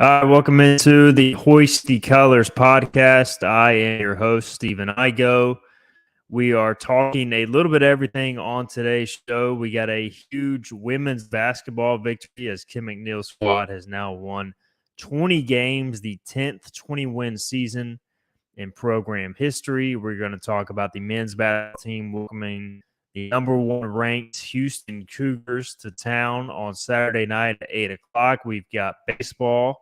Welcome into the Hoisty Colors podcast. I am your host, Stephen Igo. We are talking a little bit of everything on today's show. We got a huge women's basketball victory as Kim McNeil's squad has now won 20 games, the 10th 20-win season in program history. We're going to talk about the men's basketball team welcoming the number one ranked Houston Cougars to town on Saturday night at 8 o'clock. We've got baseball.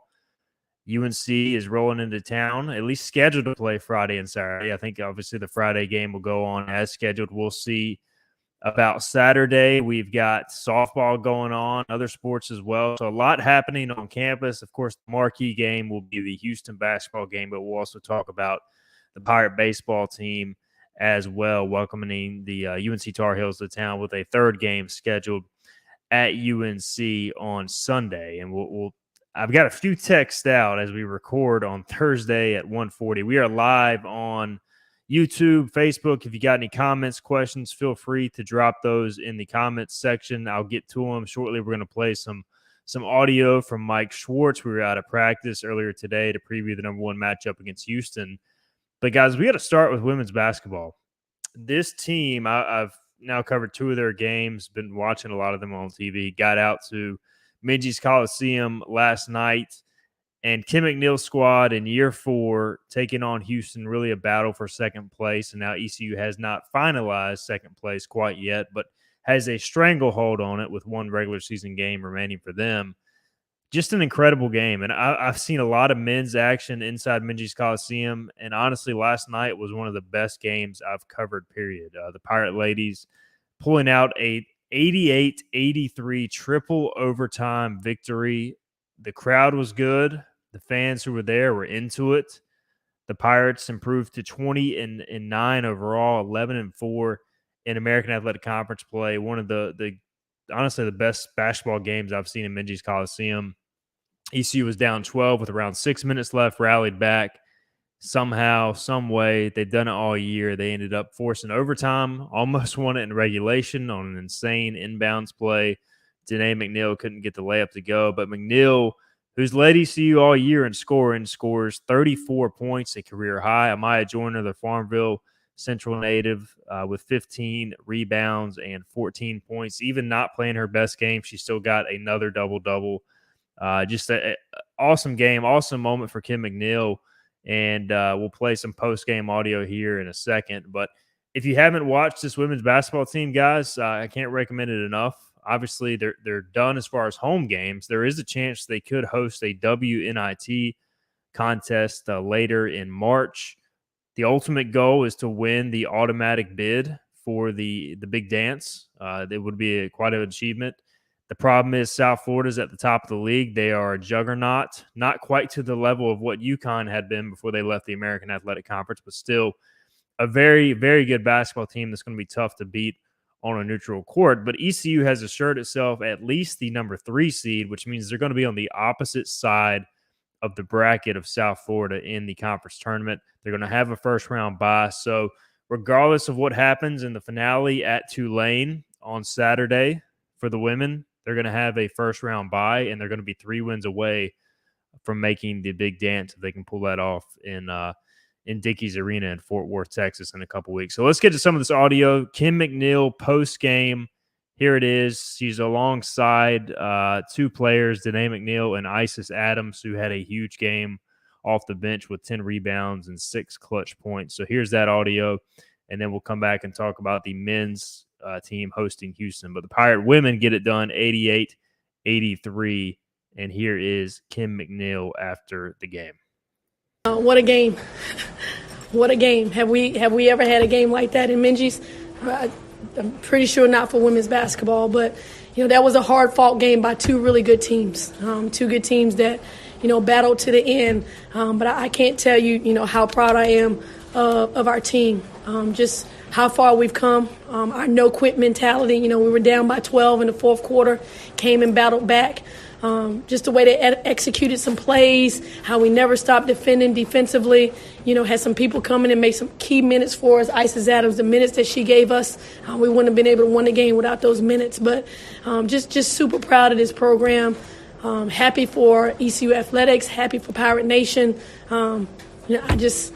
UNC is rolling into town, at least scheduled to play Friday and Saturday. I think obviously the Friday game will go on as scheduled. We'll see about Saturday. We've got softball going on, other sports as well. So a lot happening on campus. Of course, the marquee game will be the Houston basketball game, but we'll also talk about the Pirate baseball team as well, welcoming the UNC Tar Heels to town with a third game scheduled at UNC on Sunday. And I've got a few texts out as we record on Thursday at 1:40. We are live on YouTube, Facebook. If you got any comments, questions, feel free to drop those in the comments section. I'll get to them shortly. We're going to play some audio from Mike Schwartz. We were out of practice earlier today to preview the number one matchup against Houston. But, guys, we got to start with women's basketball. This team, I've now covered two of their games, been watching a lot of them on TV, got out to Minges Coliseum last night, and Kim McNeil's squad in year 4 taking on Houston, really a battle for second place. And now ECU has not finalized second place quite yet, but has a stranglehold on it with one regular season game remaining for them. Just an incredible game. And I've seen a lot of men's action inside Minges Coliseum, and honestly, last night was one of the best games I've covered, period. The Pirate ladies pulling out a 88-83 triple overtime victory. The crowd was good. The fans who were there were into it. The Pirates improved to 20-9 overall, 11-4 in American Athletic Conference play. One of the honestly the best basketball games I've seen in Minges Coliseum. ECU was down 12 with around 6 minutes left, rallied back. Somehow, some way, they've done it all year. They ended up forcing overtime, almost won it in regulation on an insane inbounds play. Danae McNeil couldn't get the layup to go, but McNeil, who's led ECU all year in scoring, scores 34 points, a career high. Amaya Joyner, the Farmville Central native, with 15 rebounds and 14 points. Even not playing her best game, she still got another double-double. Just an awesome game, awesome moment for Kim McNeil. And we'll play some post-game audio here in a second. But if you haven't watched this women's basketball team, guys, I can't recommend it enough. Obviously, they're done as far as home games. There is a chance they could host a WNIT contest later in March. The ultimate goal is to win the automatic bid for the big dance. It would be quite an achievement. The problem is South Florida's at the top of the league. They are a juggernaut, not quite to the level of what UConn had been before they left the American Athletic Conference, but still a very, very good basketball team that's going to be tough to beat on a neutral court. But ECU has assured itself at least the number 3 seed, which means they're going to be on the opposite side of the bracket of South Florida in the conference tournament. They're going to have a first-round bye. So regardless of what happens in the finale at Tulane on Saturday for the women, they're going to have a first-round bye, and they're going to be 3 wins away from making the big dance if they can pull that off in Dickies Arena in Fort Worth, Texas in a couple weeks. So let's get to some of this audio. Kim McNeil post-game. Here it is. She's alongside 2 players, Danae McNeil and Isis Adams, who had a huge game off the bench with 10 rebounds and 6 clutch points. So here's that audio, and then we'll come back and talk about the men's team hosting Houston. But the Pirate women get it done 88-83. And here is Kim McNeil after the game. What a game. What a game. Have we ever had a game like that in Minges? I'm pretty sure not for women's basketball, but that was a hard-fought game by 2 really good teams. 2 good teams that battled to the end. But I can't tell you how proud I am of our team. Just how far we've come, our no-quit mentality. We were down by 12 in the fourth quarter, came and battled back. Just the way they executed some plays, how we never stopped defending defensively. Had some people come in and make some key minutes for us. Isis Adams, the minutes that she gave us, we wouldn't have been able to win the game without those minutes. But just super proud of this program. Happy for ECU Athletics, happy for Pirate Nation. Words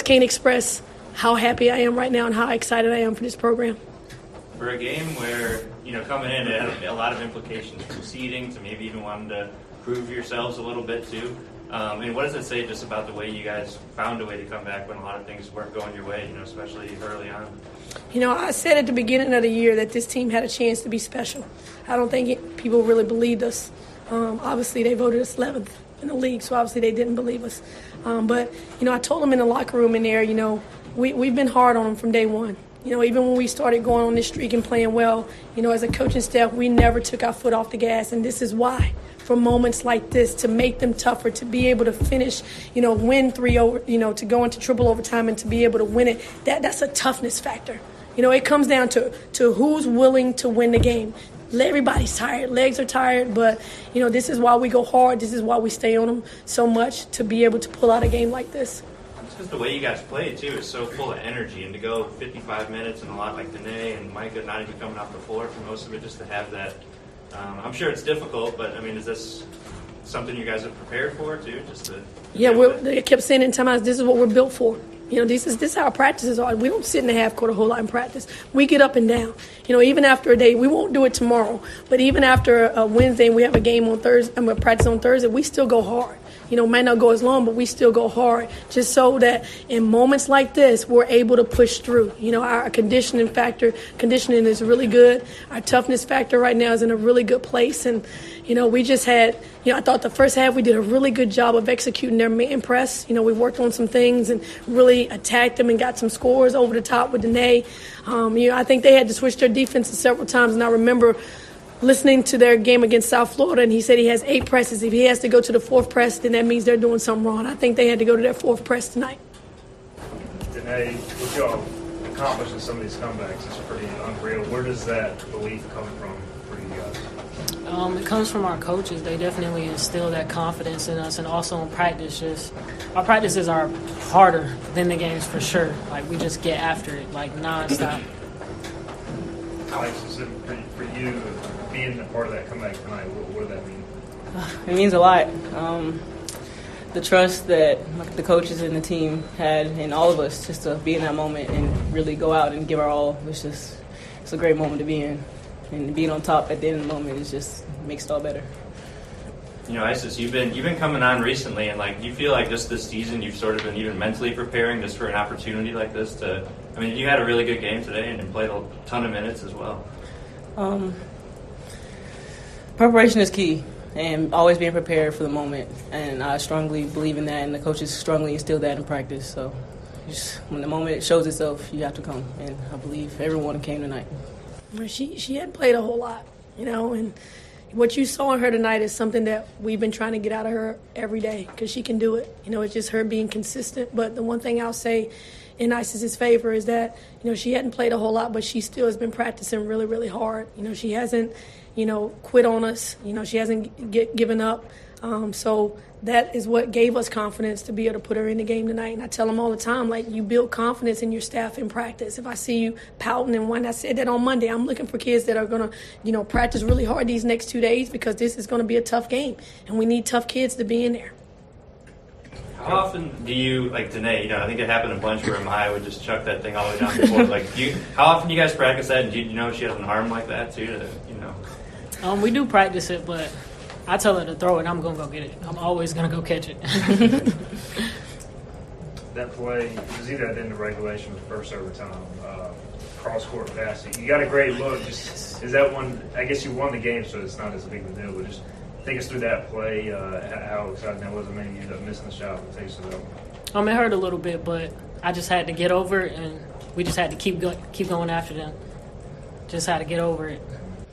can't express how happy I am right now and how excited I am for this program. For a game where, coming in, it had a lot of implications from seeding to maybe even wanting to prove yourselves a little bit too. And what does it say just about the way you guys found a way to come back when a lot of things weren't going your way, especially early on? I said at the beginning of the year that this team had a chance to be special. I don't think people really believed us. Obviously, they voted us 11th in the league, so obviously they didn't believe us. But I told them in the locker room in there, we've been hard on them from day one. Even when we started going on this streak and playing well, as a coaching staff, we never took our foot off the gas, and this is why. For moments like this, to make them tougher, to be able to finish, win 3-over, to go into triple overtime and to be able to win it, that's a toughness factor. It comes down to who's willing to win the game. Everybody's tired. Legs are tired, but, this is why we go hard. This is why we stay on them so much, to be able to pull out a game like this. It's because the way you guys play, too, is so full of energy. And to go 55 minutes and a lot like Danae and Micah not even coming off the floor for most of it, just to have that. I'm sure it's difficult, but, is this something you guys have prepared for, too? They kept saying in timeouts, this is what we're built for. This is how our practices are. We don't sit in the half court a whole lot in practice. We get up and down. Even after a day, we won't do it tomorrow, but even after a Wednesday and we have a game on Thursday, and we practice on Thursday, we still go hard. Might not go as long, but we still go hard, just so that in moments like this, we're able to push through. Our conditioning is really good. Our toughness factor right now is in a really good place. And, we just had, I thought the first half we did a really good job of executing their man press. We worked on some things and really attacked them and got some scores over the top with Danae. I think they had to switch their defenses several times, and I remember listening to their game against South Florida, and he said he has 8 presses. If he has to go to the 4th press, then that means they're doing something wrong. I think they had to go to their 4th press tonight. Danae, what y'all accomplished in some of these comebacks is pretty unreal. Where does that belief come from for you guys? It comes from our coaches. They definitely instill that confidence in us, and also in practice. Our practices are harder than the games for sure. We just get after it, nonstop. Alex, for you, being a part of that comeback tonight, what does that mean? It means a lot. The trust that the coaches and the team had in all of us just to be in that moment and really go out and give our all. It's a great moment to be in. And being on top at the end of the moment just makes it all better. Isis, you've been coming on recently, and you feel like just this season you've sort of been even mentally preparing just for an opportunity like this you had a really good game today and played a ton of minutes as well. Preparation is key, and always being prepared for the moment. And I strongly believe in that, and the coaches strongly instill that in practice. So when the moment shows itself, you have to come. And I believe everyone came tonight. She hadn't played a whole lot, and what you saw in her tonight is something that we've been trying to get out of her every day, because she can do it. It's just her being consistent. But the one thing I'll say in Isis's favor is that, she hadn't played a whole lot, but she still has been practicing really, really hard. She hasn't, quit on us. She hasn't given up. So that is what gave us confidence to be able to put her in the game tonight. And I tell them all the time, you build confidence in your staff in practice. If I see you pouting and whining, I said that on Monday, I'm looking for kids that are going to, practice really hard these next 2 days, because this is going to be a tough game, and we need tough kids to be in there. How often do you, Danae, I think it happened a bunch where Maya would just chuck that thing all the way down the court. How often do you guys practice that? And do you know she has an arm like that too? We do practice it, but I tell her to throw it, I'm going to go get it. I'm always going to go catch it. That play was either at the end of regulation or the first overtime, cross-court pass. You got a great look. Is that one, I guess you won the game, so it's not as big of a deal, but just take us through that play, how exciting that was, and maybe you ended up missing the shot with the taste of that one. It hurt a little bit, but I just had to get over it, and we just had to keep going after them. Just had to get over it.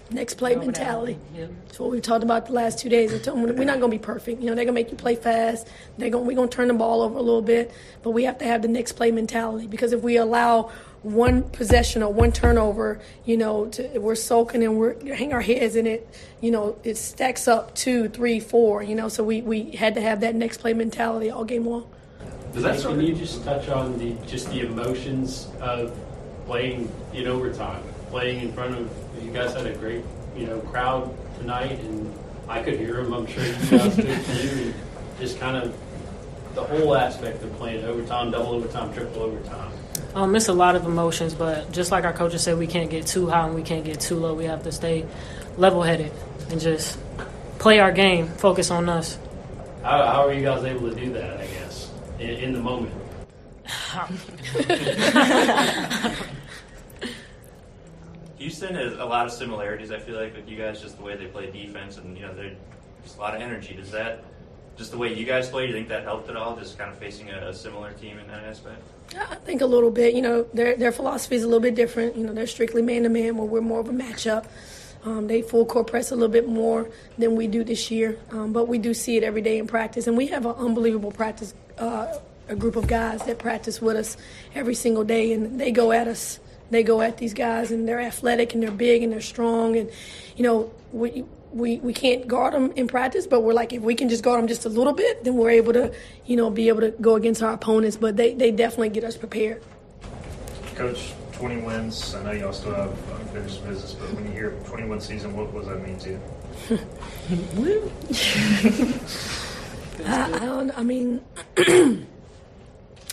Next play mentality. That's what we've talked about the last 2 days. We're not going to be perfect. They're going to make you play fast. We're going to turn the ball over a little bit. But we have to have the next play mentality, because if we allow one possession or one turnover, we're soaking and we're hang our heads in it. It stacks up 2, 3, 4. So we had to have that next play mentality all game long. Can you just touch on the emotions of playing in overtime, playing in front of? You guys had a great, crowd tonight, and I could hear them. I'm sure you guys could too. And just kind of the whole aspect of playing overtime, double overtime, triple overtime. It's a lot of emotions, but just like our coaches said, we can't get too high and we can't get too low. We have to stay level-headed and just play our game, focus on us. How are you guys able to do that, I guess, in the moment? Houston has a lot of similarities, I feel like, with you guys, just the way they play defense and, there's just a lot of energy. Does that, just the way you guys play, do you think that helped at all, just kind of facing a similar team in that aspect? I think a little bit. Their philosophy is a little bit different. They're strictly man-to-man, where we're more of a matchup. They full court press a little bit more than we do this year, but we do see it every day in practice. And we have an unbelievable practice, a group of guys that practice with us every single day, and they go at us. They go at these guys, and they're athletic, and they're big, and they're strong. And, we can't guard them in practice, but we're like, if we can just guard them just a little bit, then we're able to, be able to go against our opponents. But they definitely get us prepared. Coach, 20 wins. I know y'all still have unfinished business, but when you hear 21 season, what does that mean to you?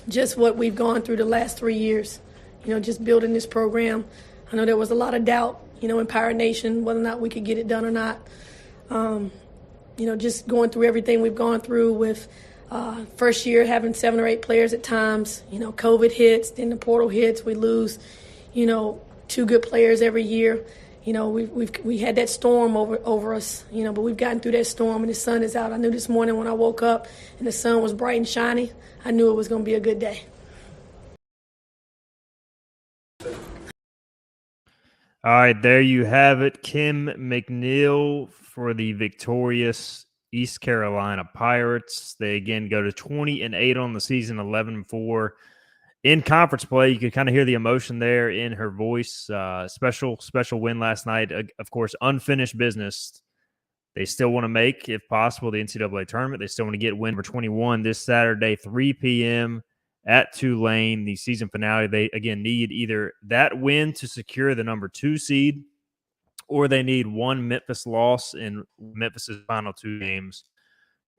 Just what we've gone through the last 3 years, just building this program. I know there was a lot of doubt, in Pirate Nation, whether or not we could get it done or not. Just going through everything we've gone through with first year having 7 or 8 players at times. COVID hits, then the portal hits. We lose, 2 good players every year. We had that storm over us, but we've gotten through that storm and the sun is out. I knew this morning when I woke up and the sun was bright and shiny, I knew it was going to be a good day. All right, there you have it. Kim McNeil for the victorious East Carolina Pirates. They again go to 20-8 on the season, 11-4 in conference play. You could kind of hear the emotion there in her voice. Special win last night. Of course, unfinished business. They still want to make, if possible, the NCAA tournament. They still want to get win number 21 this Saturday, 3 p.m. at Tulane, the season finale. They, again, need either that win to secure the number 2 seed, or they need one Memphis loss in Memphis's final 2 games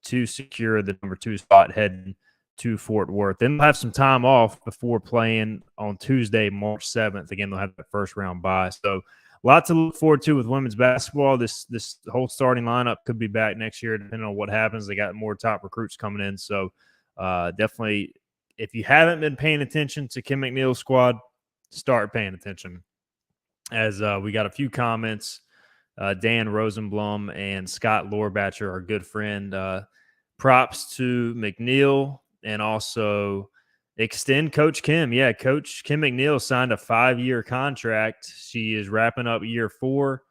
to secure the number 2 spot heading to Fort Worth. Then they'll have some time off before playing on Tuesday, March 7th. Again, they'll have that first round bye. So a lot to look forward to with women's basketball. This whole starting lineup could be back next year, depending on what happens. They got more top recruits coming in. So definitely, if you haven't been paying attention to Kim McNeil's squad, start paying attention. As we got a few comments, Dan Rosenblum and Scott Lorbatcher, our good friend. Props to McNeil, and also extend Coach Kim. Yeah, Coach Kim McNeil signed a 5-year contract. She is wrapping up year 4.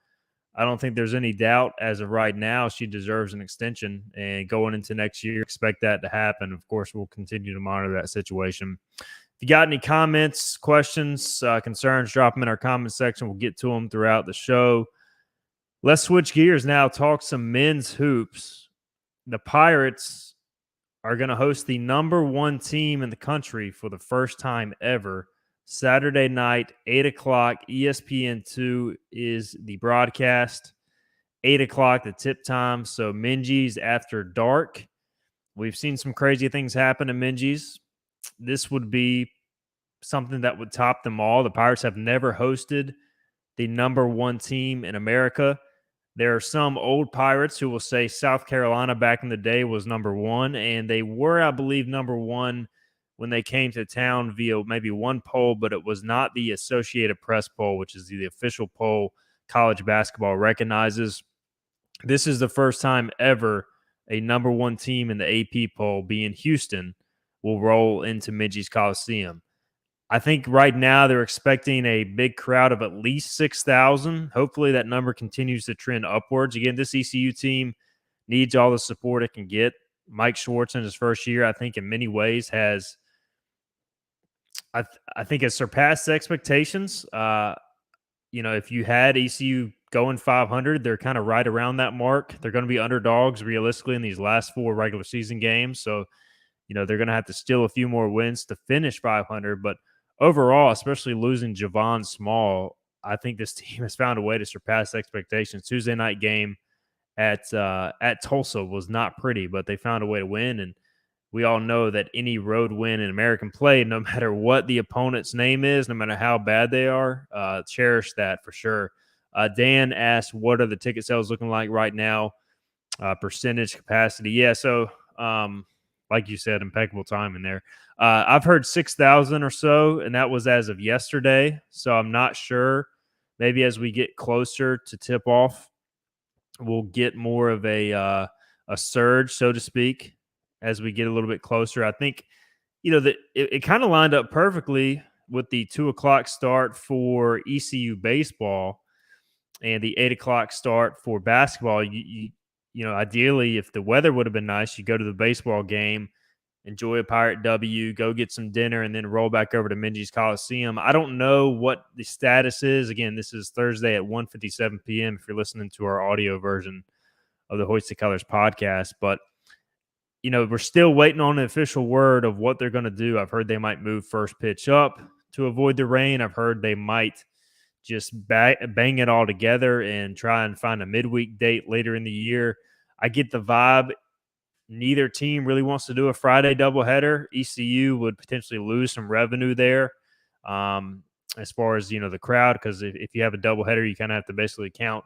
I don't think there's any doubt as of right now she deserves an extension. And going into next year, expect that to happen. Of course, we'll continue to monitor that situation. If you got any comments, questions, concerns, drop them in our comment section. We'll get to them throughout the show. Let's switch gears now, talk some men's hoops. The Pirates are going to host the number 1 team in the country for the first time ever. Saturday night, 8 o'clock, ESPN2 is the broadcast. 8 o'clock, the tip time. So Minji's after dark. We've seen some crazy things happen in Minji's. This would be something that would top them all. The Pirates have never hosted the number 1 team in America. There are some old Pirates who will say South Carolina back in the day was number 1, and they were, I believe, number 1 when they came to town via maybe one poll, but it was not the Associated Press poll, which is the official poll college basketball recognizes. This is the first time ever a number 1 team in the AP poll, being Houston, will roll into Minji's Coliseum. I think right now they're expecting a big crowd of at least 6,000. Hopefully that number continues to trend upwards. Again, this ECU team needs all the support it can get. Mike Schwartz in his first year, I think in many ways has surpassed expectations. If you had ECU going 500, they're kind of right around that mark. They're going to be underdogs realistically in these last 4 regular season games. So, they're going to have to steal a few more wins to finish 500. But overall, especially losing Javon Small, I think this team has found a way to surpass expectations. Tuesday night game at Tulsa was not pretty, but they found a way to win. And we all know that any road win in American play, no matter what the opponent's name is, no matter how bad they are, cherish that for sure. Dan asked, what are the ticket sales looking like right now? Percentage capacity. Yeah. So, like you said, impeccable time in there. I've heard 6,000 or so, and that was as of yesterday. So I'm not sure. Maybe as we get closer to tip off, we'll get more of a surge, so to speak, as we get a little bit closer. I think, that it kind of lined up perfectly with the 2 o'clock start for ECU baseball and the 8 o'clock start for basketball. Ideally, if the weather would have been nice, you go to the baseball game, enjoy a Pirate W, go get some dinner, and then roll back over to Minji's Coliseum. I don't know what the status is. Again, this is Thursday at 1:57 p.m. if you're listening to our audio version of the Hoisted Colors podcast. But, we're still waiting on the official word of what they're going to do. I've heard they might move first pitch up to avoid the rain. I've heard they might just bang it all together and try and find a midweek date later in the year. I get the vibe neither team really wants to do a Friday doubleheader. ECU would potentially lose some revenue there, as far as the crowd, because if you have a doubleheader, you kind of have to basically count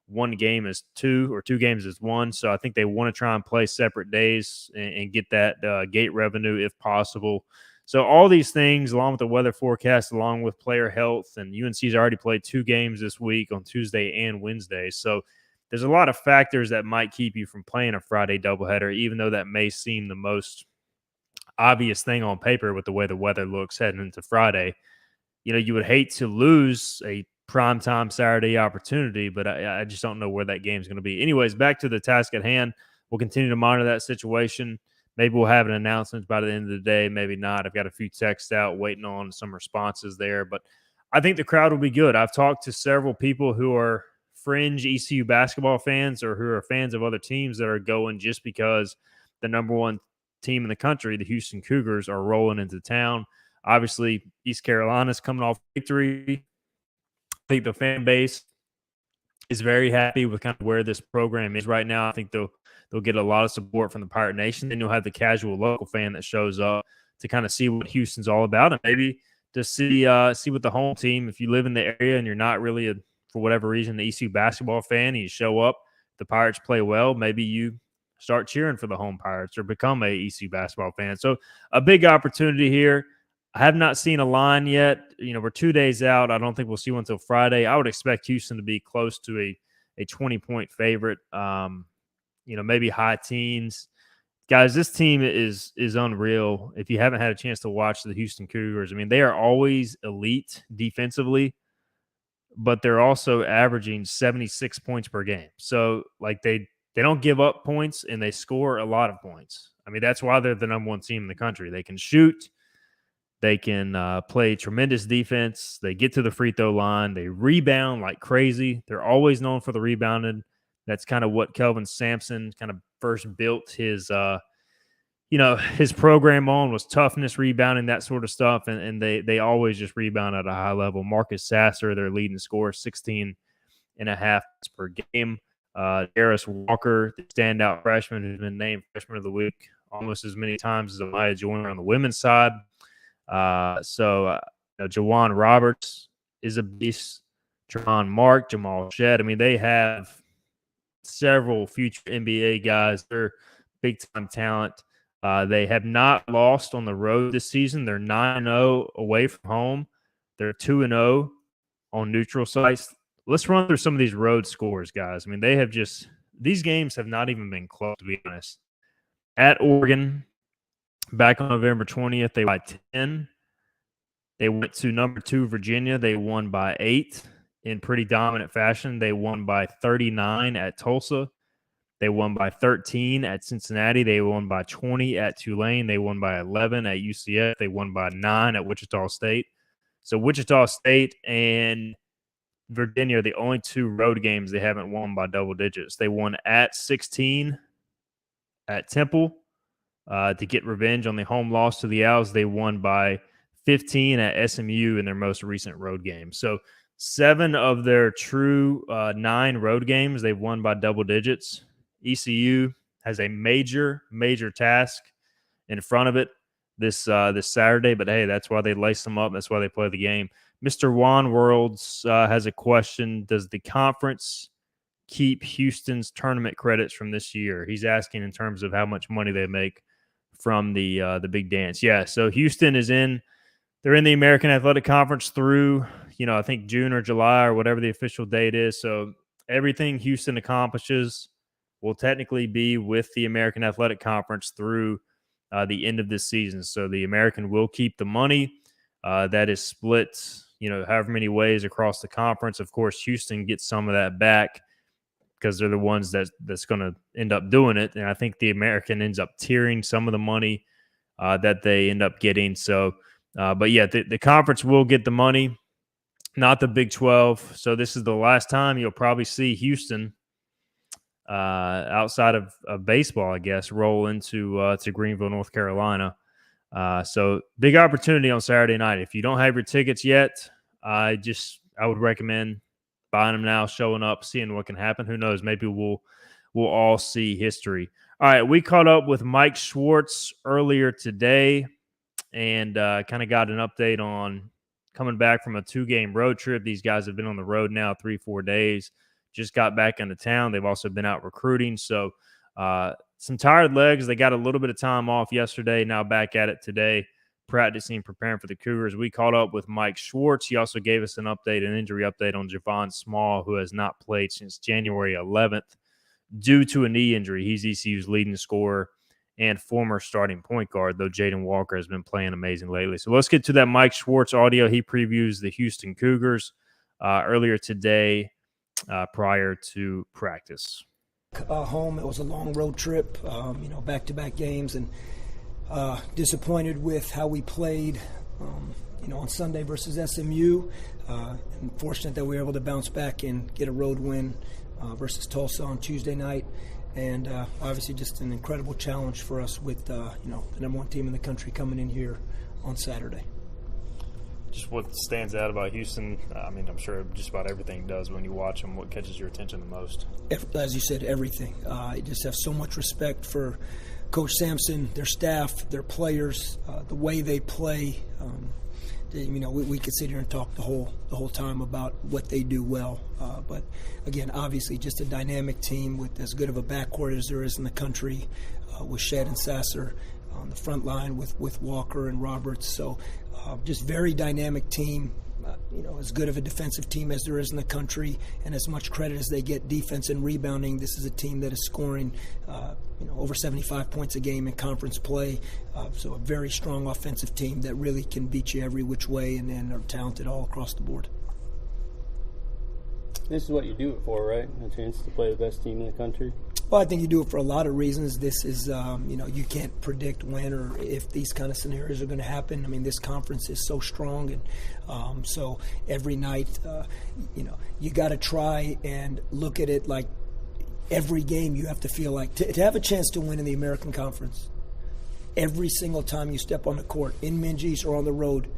one game as two or two games as one. So I think they want to try and play separate days and get that gate revenue if possible. So all these things, along with the weather forecast, along with player health, and UNC's already played 2 games this week on Tuesday and Wednesday. So there's a lot of factors that might keep you from playing a Friday doubleheader, even though that may seem the most obvious thing on paper with the way the weather looks heading into Friday. You would hate to lose a primetime Saturday opportunity, but I just don't know where that game's going to be. Anyways, back to the task at hand. We'll continue to monitor that situation. Maybe we'll have an announcement by the end of the day. Maybe not. I've got a few texts out waiting on some responses there, but I think the crowd will be good. I've talked to several people who are fringe ECU basketball fans or who are fans of other teams that are going just because the number one team in the country, the Houston Cougars, are rolling into town. Obviously, East Carolina's coming off victory. I think the fan base is very happy with kind of where this program is right now. I think they'll get a lot of support from the Pirate Nation. Then you'll have the casual local fan that shows up to kind of see what Houston's all about, and maybe to see what the home team, if you live in the area and you're not really for whatever reason, the ECU basketball fan, and you show up, the Pirates play well, maybe you start cheering for the home Pirates or become a ECU basketball fan. So a big opportunity here. I have not seen a line yet. We're 2 days out. I don't think we'll see one until Friday. I would expect Houston to be close to a 20-point favorite, maybe high teens. Guys, this team is unreal. If you haven't had a chance to watch the Houston Cougars, I mean, they are always elite defensively, but they're also averaging 76 points per game. So, they don't give up points, and they score a lot of points. I mean, that's why they're the number one team in the country. They can shoot. They can play tremendous defense. They get to the free throw line. They rebound like crazy. They're always known for the rebounding. That's kind of what Kelvin Sampson kind of first built his his program on, was toughness, rebounding, that sort of stuff. And they always just rebound at a high level. Marcus Sasser, their leading scorer, 16 and a half per game. Darius Walker, the standout freshman who's been named freshman of the week almost as many times as Amaya Joyner on the women's side. Jawan Roberts is a beast. Tremont Mark, Jamal Shedd. I mean, they have several future NBA guys. They're big-time talent. They have not lost on the road this season. They're 9-0 away from home. They're 2-0 on neutral sites. Let's run through some of these road scores, guys. I mean, these games have not even been close, to be honest. At Oregon, back on November 20th, they won by 10. They went to number 2 Virginia. They won by 8 in pretty dominant fashion. They won by 39 at Tulsa. They won by 13 at Cincinnati. They won by 20 at Tulane. They won by 11 at UCF. They won by 9 at Wichita State. So Wichita State and Virginia are the only 2 road games they haven't won by double digits. They won at 16 at Temple to get revenge on the home loss to the Owls. They won by 15 at SMU in their most recent road game. So 7 of their true 9 road games they've won by double digits. ECU has a major task in front of it this Saturday, but hey, that's why they lace them up. That's why they play the game. Mr. Juan Worlds has a question. Does the conference keep Houston's tournament credits from this year? He's asking in terms of how much money they make from the big dance. Yeah, so Houston is they're in the American Athletic Conference through, I think June or July or whatever the official date is. So everything Houston accomplishes will technically be with the American Athletic Conference through the end of this season. So the American will keep the money that is split, however many ways across the conference. Of course, Houston gets some of that back because they're the ones that's going to end up doing it. And I think the American ends up tiering some of the money that they end up getting. So, but yeah, the conference will get the money, not the Big 12. So this is the last time you'll probably see Houston outside of baseball, I guess, roll into to Greenville, North Carolina. So big opportunity on Saturday night. If you don't have your tickets yet, I would recommend buying them now, showing up, seeing what can happen. Who knows? Maybe we'll all see history. All right, we caught up with Mike Schwartz earlier today and kind of got an update on coming back from a 2-game road trip. These guys have been on the road now 3-4 days. Just got back into town. They've also been out recruiting. So some tired legs. They got a little bit of time off yesterday. Now back at it today, practicing, preparing for the Cougars. We caught up with Mike Schwartz. He also gave us an injury update on Javon Small, who has not played since January 11th due to a knee injury. He's ECU's leading scorer and former starting point guard, though Jaden Walker has been playing amazing lately. So let's get to that Mike Schwartz audio. He previews the Houston Cougars earlier today prior to practice. Home, it was a long road trip, back-to-back games, and disappointed with how we played, on Sunday versus SMU. And fortunate that we were able to bounce back and get a road win versus Tulsa on Tuesday night. And obviously just an incredible challenge for us with, the number 1 team in the country coming in here on Saturday. Just what stands out about Houston? I mean, I'm sure just about everything does when you watch them. What catches your attention the most? As you said, everything. I just have so much respect for Coach Sampson, their staff, their players, the way they play. We could sit here and talk the whole time about what they do well. But again, obviously, just a dynamic team with as good of a backcourt as there is in the country, with Shed and Sasser on the front line with Walker and Roberts. So just very dynamic team. As good of a defensive team as there is in the country, and as much credit as they get defense and rebounding. This is a team that is scoring, over 75 points a game in conference play. So a very strong offensive team that really can beat you every which way and are talented all across the board. This is what you do it for, right? A chance to play the best team in the country? Well, I think you do it for a lot of reasons. This is, you can't predict when or if these kind of scenarios are going to happen. I mean, this conference is so strong, and so every night, you got to try and look at it like every game you have to feel like to have a chance to win in the American Conference. Every single time you step on the court, in Minges or on the road,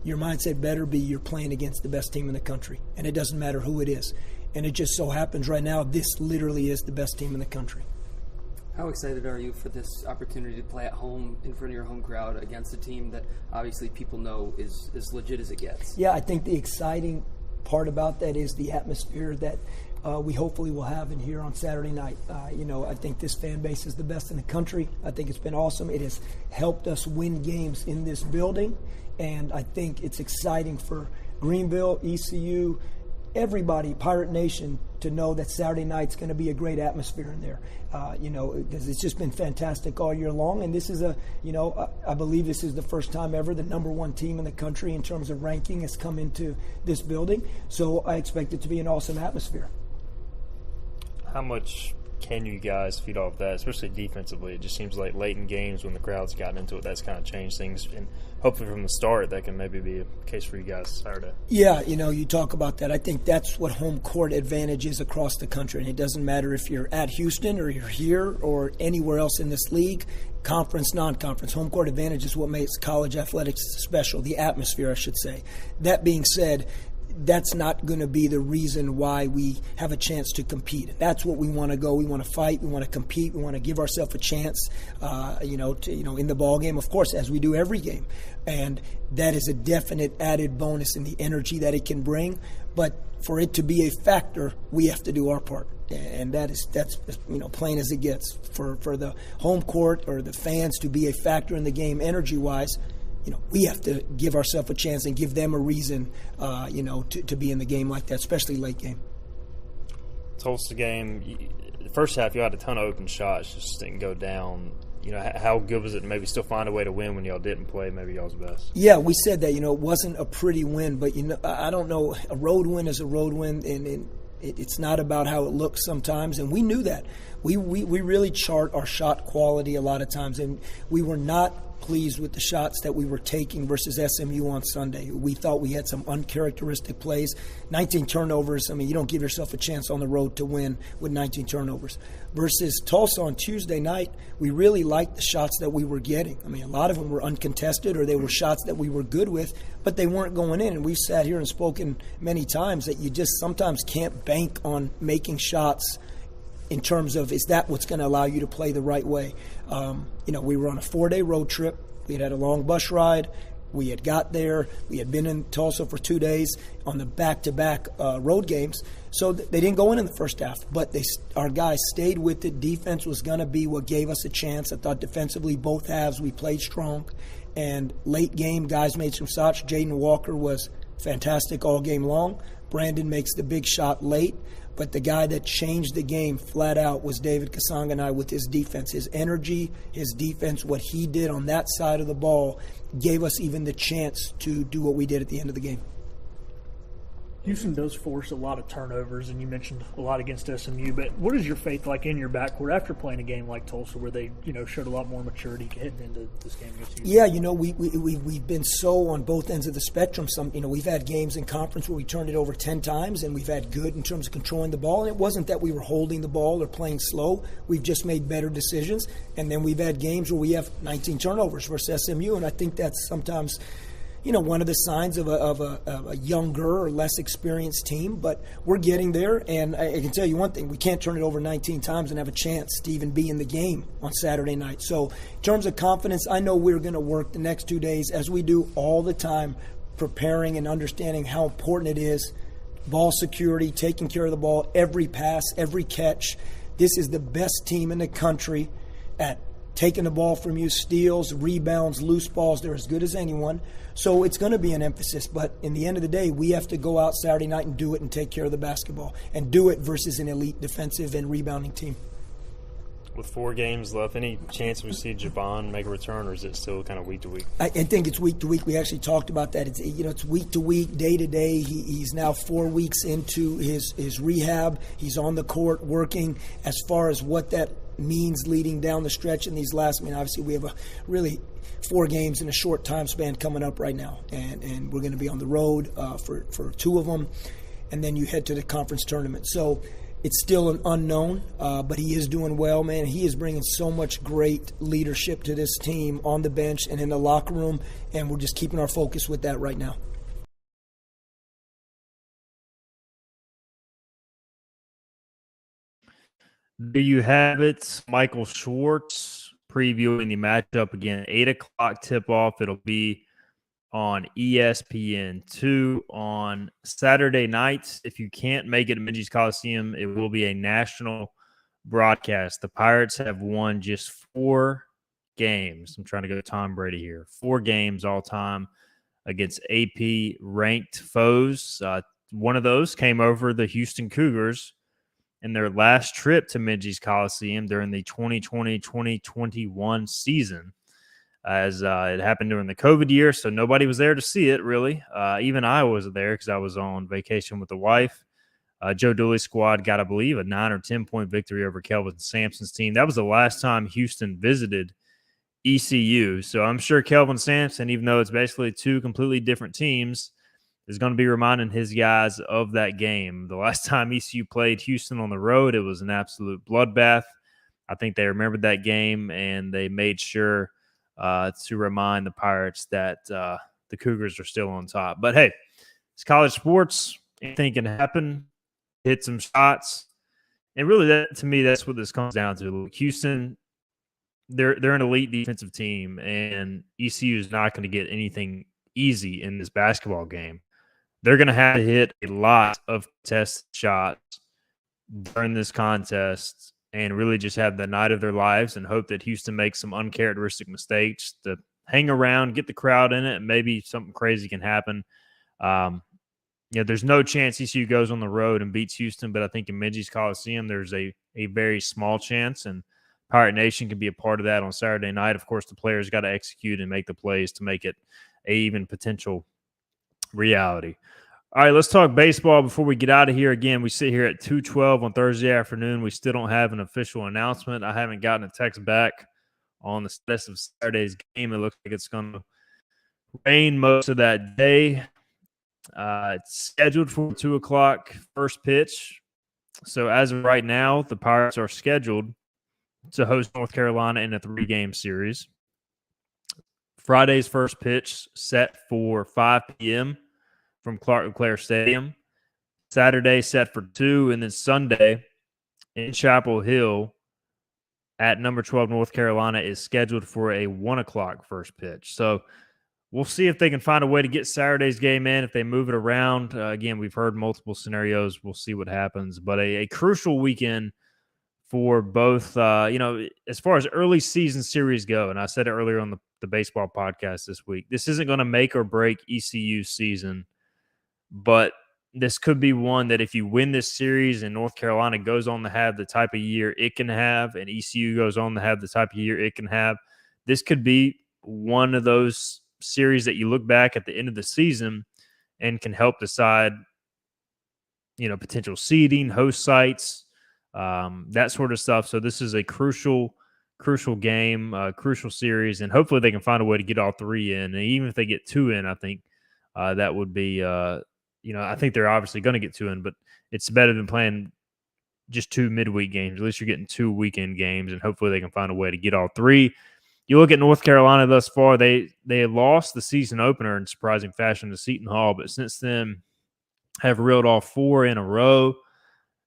your mindset better be you're playing against the best team in the country, and it doesn't matter who it is. And it just so happens right now this literally is the best team in the country. How excited are you for this opportunity to play at home in front of your home crowd against a team that obviously people know is as legit as it gets? Yeah, I think the exciting part about that is the atmosphere that we hopefully will have in here on Saturday night. I think this fan base is the best in the country. I think it's been awesome. It has helped us win games in this building, and I think it's exciting for Greenville, ECU, everybody, Pirate Nation, to know that Saturday night's going to be a great atmosphere in there. Because it's just been fantastic all year long. And this is I believe this is the first time ever the number 1 team in the country in terms of ranking has come into this building. So I expect it to be an awesome atmosphere. How much can you guys feed off that, especially defensively? It just seems like late in games when the crowd's gotten into it, that's kind of changed things. And hopefully from the start, that can maybe be a case for you guys Saturday. Yeah, you talk about that. I think that's what home court advantage is across the country. And it doesn't matter if you're at Houston or you're here or anywhere else in this league, conference, non-conference. Home court advantage is what makes college athletics special, the atmosphere, I should say. That being said, that's not going to be the reason why we have a chance to compete. That's what we want to go. We want to fight. We want to compete. We want to give ourselves a chance, in the ball game, of course, as we do every game. And that is a definite added bonus in the energy that it can bring. But for it to be a factor, we have to do our part. And that's plain as it gets. For the home court or the fans to be a factor in the game energy-wise, we have to give ourselves a chance and give them a reason, to be in the game like that, especially late game. Tulsa game, the first half you had a ton of open shots, just didn't go down. How good was it to maybe still find a way to win when y'all didn't play maybe y'all's best? Yeah, we said that, it wasn't a pretty win, but, I don't know, a road win is a road win, and it's not about how it looks sometimes, and we knew that. We really chart our shot quality a lot of times, and we were not pleased with the shots that we were taking versus SMU on Sunday. We thought we had some uncharacteristic plays. 19 turnovers, you don't give yourself a chance on the road to win with 19 turnovers. Versus Tulsa on Tuesday night, we really liked the shots that we were getting. A lot of them were uncontested or they were shots that we were good with, but they weren't going in. And we've sat here and spoken many times that you just sometimes can't bank on making shots in terms of, is that what's going to allow you to play the right way? We were on a 4-day road trip. We had a long bus ride. We had got there. We had been in Tulsa for 2 days on the back-to-back road games. So they didn't go in the first half, but our guys stayed with it. Defense was going to be what gave us a chance. I thought defensively both halves we played strong. And late game, guys made some shots. Jaden Walker was fantastic all game long. Brandon makes the big shot late. But the guy that changed the game flat out was David Kasanganai with his defense. His energy, his defense, what he did on that side of the ball gave us even the chance to do what we did at the end of the game. Houston does force a lot of turnovers, and you mentioned a lot against SMU, but what is your faith like in your backcourt after playing a game like Tulsa where they, showed a lot more maturity heading into this game against Houston? Yeah, we've been so on both ends of the spectrum. We've had games in conference where we turned it over 10 times, and we've had good in terms of controlling the ball, and it wasn't that we were holding the ball or playing slow. We've just made better decisions, and then we've had games where we have 19 turnovers versus SMU, and I think that's sometimes – one of the signs of a younger or less experienced team, but we're getting there. And I can tell you one thing, we can't turn it over 19 times and have a chance to even be in the game on Saturday night. So in terms of confidence, I know we're going to work the next 2 days, as we do all the time, preparing and understanding how important it is. Ball security, taking care of the ball, every pass, every catch. This is the best team in the country at taking the ball from you, steals, rebounds, loose balls. They're as good as anyone. So it's going to be an emphasis. But in the end of the day, we have to go out Saturday night and do it and take care of the basketball and do it versus an elite defensive and rebounding team. With 4 games left, any chance we see Javon make a return, or is it still kind of week to week? I think it's week to week. We actually talked about that. It's week to week, day to day. He's now 4 weeks into his rehab. He's on the court working. As far as what that means leading down the stretch in these last, obviously we have a really 4 games in a short time span coming up right now, and we're going to be on the road for 2 of them, and then you head to the conference tournament. So it's still an unknown, but he is doing well, man. He is bringing so much great leadership to this team on the bench and in the locker room, and we're just keeping our focus with that right now. There you have it. Michael Schwartz previewing the matchup again. 8 o'clock tip-off. It'll be on ESPN2 on Saturday nights. If you can't make it to Minges Coliseum, it will be a national broadcast. The Pirates have won just 4 games. I'm trying to go Tom Brady here. 4 games all time against AP-ranked foes. One of those came over the Houston Cougars in their last trip to Minges Coliseum during the 2020-2021 season, as it happened during the COVID year, so nobody was there to see it, really. Even I wasn't there because I was on vacation with the wife. Joe Dooley's squad got, I believe, a 9 or 10-point victory over Kelvin Sampson's team. That was the last time Houston visited ECU, so I'm sure Kelvin Sampson, even though it's basically 2 completely different teams, is going to be reminding his guys of that game. The last time ECU played Houston on the road, it was an absolute bloodbath. I think they remembered that game, and they made sure to remind the Pirates that the Cougars are still on top. But, hey, it's college sports. Anything can happen. Hit some shots. And really, that to me, that's what this comes down to. Houston, they're an elite defensive team, and ECU is not going to get anything easy in this basketball game. They're going to have to hit a lot of contested shots during this contest and really just have the night of their lives and hope that Houston makes some uncharacteristic mistakes to hang around, get the crowd in it, and maybe something crazy can happen. There's no chance ECU goes on the road and beats Houston, but I think in Minges Coliseum, there's a very small chance, and Pirate Nation can be a part of that on Saturday night. Of course, the players got to execute and make the plays to make it a even potential reality. All right, let's talk baseball before we get out of here. Again, we sit here at 2:12 on Thursday afternoon. We still don't have an official announcement. I haven't gotten a text back on the status of Saturday's game. It looks like it's going to rain most of that day. It's scheduled for 2 o'clock first pitch. So as of right now, the Pirates are scheduled to host North Carolina in a 3-game series. Friday's first pitch set for 5 p.m. from Clark LeClaire Stadium. Saturday set for 2, and then Sunday in Chapel Hill at number 12 North Carolina is scheduled for a 1 o'clock first pitch. So we'll see if they can find a way to get Saturday's game in, if they move it around. Again, we've heard multiple scenarios. We'll see what happens. But a crucial weekend for both, as far as early season series go, and I said it earlier on the baseball podcast this week, this isn't going to make or break ECU season, but this could be one that if you win this series and North Carolina goes on to have the type of year it can have and ECU goes on to have the type of year it can have, this could be one of those series that you look back at the end of the season and can help decide, potential seeding, host sites, that sort of stuff. So this is a crucial game, crucial series, and hopefully they can find a way to get all 3 in. And even if they get 2 in, I think that would be, I think they're obviously going to get 2 in, but it's better than playing just 2 midweek games. At least you're getting 2 weekend games, and hopefully they can find a way to get all 3. You look at North Carolina thus far, they lost the season opener in surprising fashion to Seton Hall, but since then have reeled off 4 in a row.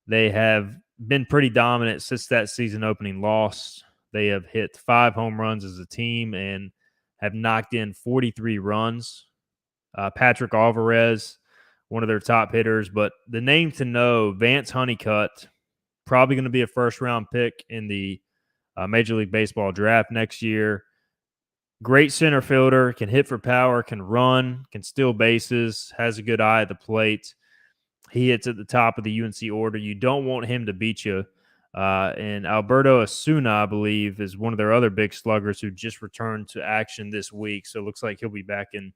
They have been pretty dominant since that season opening loss. They have hit 5 home runs as a team and have knocked in 43 runs. Patrick Alvarez, one of their top hitters, but the name to know, Vance Honeycutt, probably going to be a first-round pick in the Major League Baseball draft next year. Great center fielder, can hit for power, can run, can steal bases, has a good eye at the plate. He hits at the top of the UNC order. You don't want him to beat you. And Alberto Osuna, I believe, is one of their other big sluggers who just returned to action this week. So it looks like he'll be back in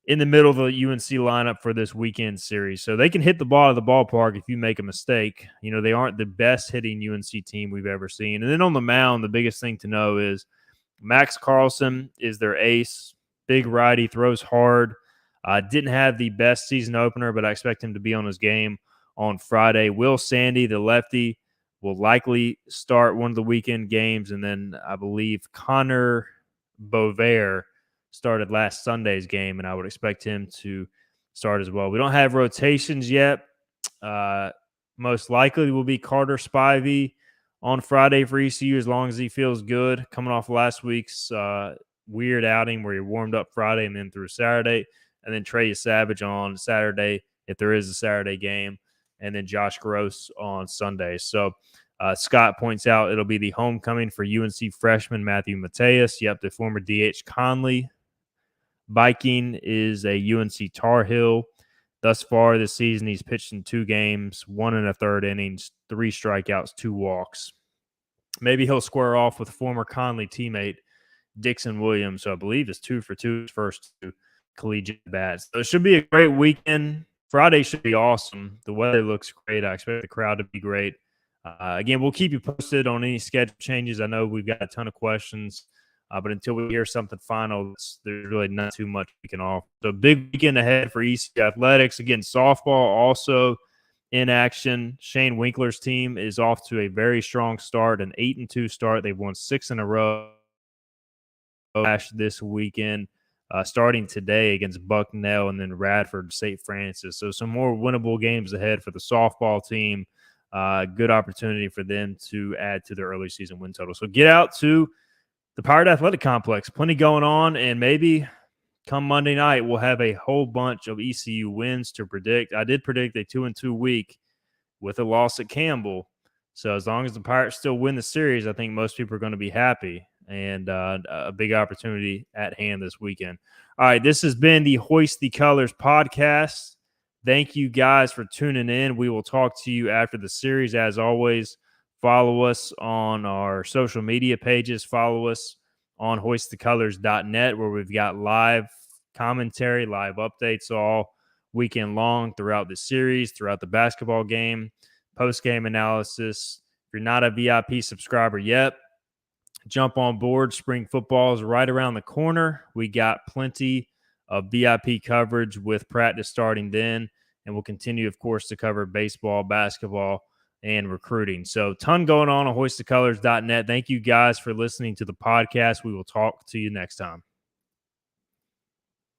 the middle of the UNC lineup for this weekend series. So they can hit the ball at the ballpark if you make a mistake. They aren't the best hitting UNC team we've ever seen. And then on the mound, the biggest thing to know is Max Carlson is their ace. Big righty, throws hard. Didn't have the best season opener, but I expect him to be on his game on Friday. Will Sandy, the lefty, will likely start one of the weekend games. And then I believe Connor Bovair started last Sunday's game, and I would expect him to start as well. We don't have rotations yet. Most likely will be Carter Spivey on Friday for ECU as long as he feels good, coming off last week's weird outing where he warmed up Friday and then through Saturday. And then Trey Savage on Saturday, if there is a Saturday game, and then Josh Gross on Sunday. So Scott points out it'll be the homecoming for UNC freshman Matthew Mateus. Yep, the former DH Conley. Viking is a UNC Tar Heel. Thus far this season, he's pitched in 2 games, 1 1/3 innings, 3 strikeouts, 2 walks. Maybe he'll square off with former Conley teammate Dixon Williams. So I believe it's 2 for 2 his first 2 collegiate bats. So it should be a great weekend. Friday should be awesome. The weather looks great. I expect the crowd to be great. Again, we'll keep you posted on any schedule changes. I know we've got a ton of questions, but until we hear something final, there's really not too much we can offer. So big weekend ahead for ECU Athletics. Again, softball also in action. Shane Winkler's team is off to a very strong start, an 8-2 start. They've won 6 in a row this weekend. starting today against Bucknell and then Radford, St. Francis. So some more winnable games ahead for the softball team. Good opportunity for them to add to their early season win total. So get out to the Pirate Athletic Complex. Plenty going on, and maybe come Monday night, we'll have a whole bunch of ECU wins to predict. I did predict a 2-2 week with a loss at Campbell. So as long as the Pirates still win the series, I think most people are going to be happy, and a big opportunity at hand this weekend. All right, this has been the Hoist the Colors podcast. Thank you guys for tuning in. We will talk to you after the series. As always, follow us on our social media pages. Follow us on hoistthecolors.net, where we've got live commentary, live updates all weekend long throughout the series, throughout the basketball game, post-game analysis. If you're not a VIP subscriber yet, jump on board. Spring football is right around the corner. We got plenty of VIP coverage with practice starting then, and we'll continue, of course, to cover baseball, basketball, and recruiting. So ton going on hoistthecolors.net. Thank you guys for listening to the podcast. We will talk to you next time.